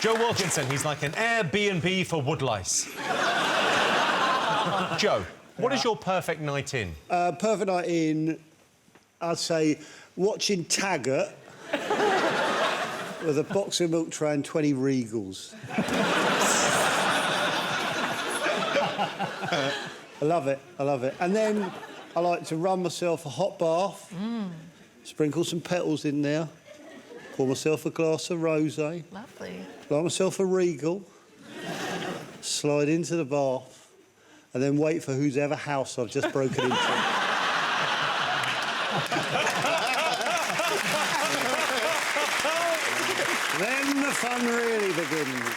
Joe Wilkinson, he's like an Airbnb for woodlice. Joe, what is your perfect night in? Perfect night in, I'd say, watching Taggart with a box of milk tray and 20 Regals. I love it, I love it. And then I like to run myself a hot bath, sprinkle some petals in there, pour myself a glass of rosé. Lovely. Light myself a Regal, slide into the bath, and then wait for whose ever house I've just broken into. Then the fun really begins.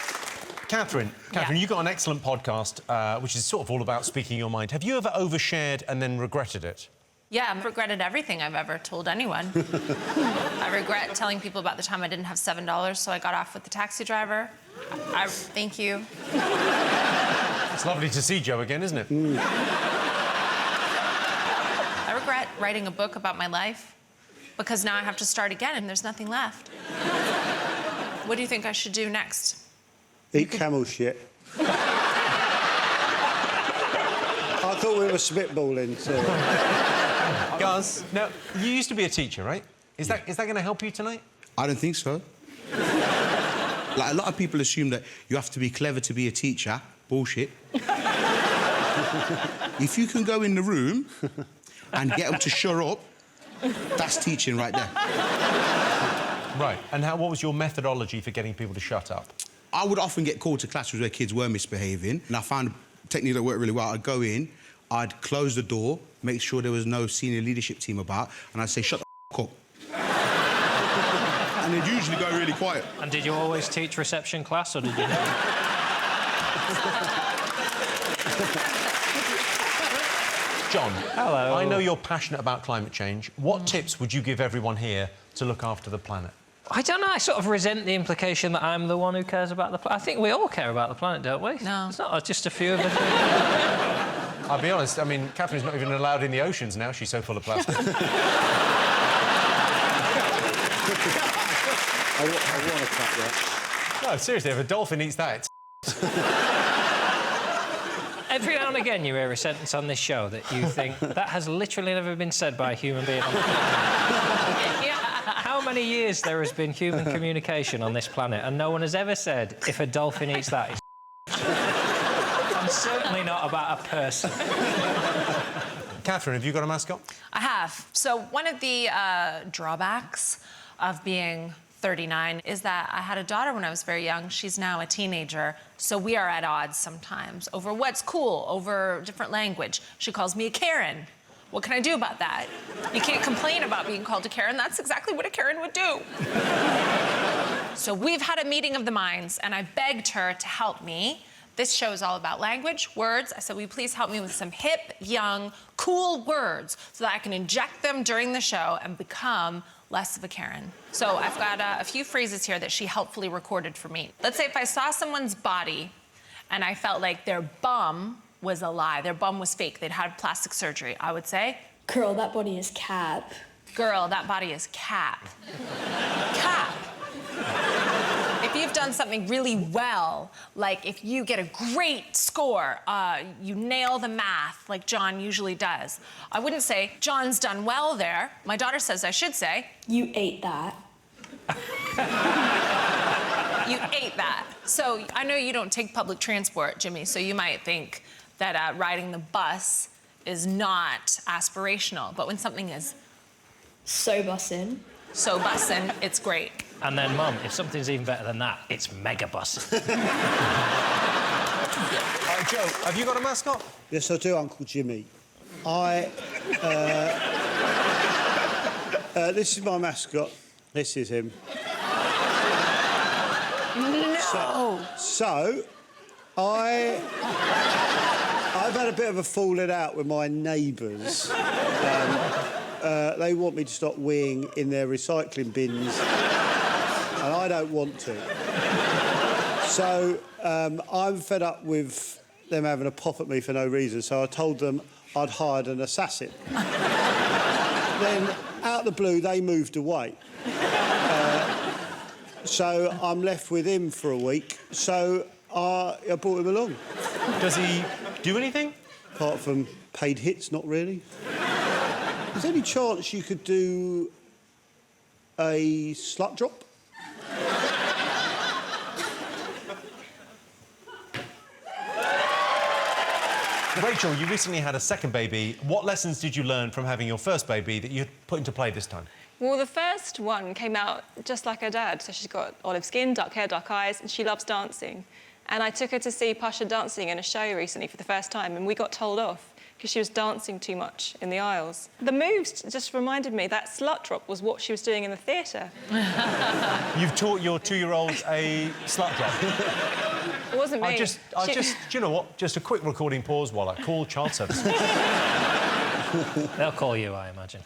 Catherine, you've got an excellent podcast, which is sort of all about speaking your mind. Have you ever overshared and then regretted it? Yeah, I've regretted everything I've ever told anyone. I regret telling people about the time I didn't have $7, so I got off with the taxi driver. Thank you. It's lovely to see Joe again, isn't it? I regret writing a book about my life because now I have to start again and there's nothing left. What do you think I should do next? Eat camel shit. I thought we were spitballing, so... Gus, now, you used to be a teacher, right? Is that going to help you tonight? I don't think so. Like, a lot of people assume that you have to be clever to be a teacher. Bullshit. If you can go in the room and get them to shut up, that's teaching right there. Right, and what was your methodology for getting people to shut up? I would often get called to classes where kids were misbehaving, and I found a technique that worked really well. I'd go in, I'd close the door, make sure there was no senior leadership team about, and I'd say, shut the f*** up. And they'd usually go really quiet. And did you always teach reception class, or did you... John. Hello. I know you're passionate about climate change. What tips would you give everyone here to look after the planet? I don't know, I sort of resent the implication that I'm the one who cares about the planet. I think we all care about the planet, don't we? No. It's not just a few of us. I'll be honest, I mean, Catherine's not even allowed in the oceans now. She's so full of plastic. I want to cut that. No, seriously, if a dolphin eats that, it's... Every now and again you hear a sentence on this show that you think, that has literally never been said by a human being on the planet. How many years there has been human communication on this planet and no one has ever said, if a dolphin eats that, it's... And certainly not about a person. Catherine, have you got a mascot? I have. So one of the drawbacks of being 39 is that I had a daughter when I was very young. She's now a teenager, so we are at odds sometimes over what's cool, over different language. She calls me a Karen. What can I do about that? You can't complain about being called a Karen. That's exactly what a Karen would do. So we've had a meeting of the minds, and I begged her to help me. This show is all about language, words. I said, will you please help me with some hip, young, cool words so that I can inject them during the show and become less of a Karen. So I've got a few phrases here that she helpfully recorded for me. Let's say if I saw someone's body and I felt like their bum was a lie, their bum was fake, they'd had plastic surgery, I would say, girl, that body is cap. Girl, that body is cap. Cap. If you've done something really well, like if you get a great score, you nail the math like Jon usually does, I wouldn't say, Jon's done well there. My daughter says I should say, you ate that. You ate that. So I know you don't take public transport, Jimmy, so you might think that riding the bus is not aspirational, but when something is so bussin', it's great. And then, Mum, if something's even better than that, it's mega bus. Joe, have you got a mascot? Yes, I do, Uncle Jimmy. This is my mascot. This is him. No! I've had a bit of a falling out with my neighbours. They want me to stop weeing in their recycling bins, and I don't want to. So I'm fed up with them having a pop at me for no reason, so I told them I'd hired an assassin. Then, out of the blue, they moved away. So I'm left with him for a week. So I brought him along. Does he do anything? Apart from paid hits, not really. Is there any chance you could do a slut drop? Rachel, you recently had a second baby. What lessons did you learn from having your first baby that you put into play this time? Well, the first one came out just like her dad. So she's got olive skin, dark hair, dark eyes, and she loves dancing. And I took her to see Pasha dancing in a show recently for the first time, and we got told off because she was dancing too much in the aisles. The moves just reminded me that slut drop was what she was doing in the theatre. You've taught your 2-year-old a slut drop. It wasn't me. Do you know what? Just a quick recording pause while I call child services. They'll call you, I imagine.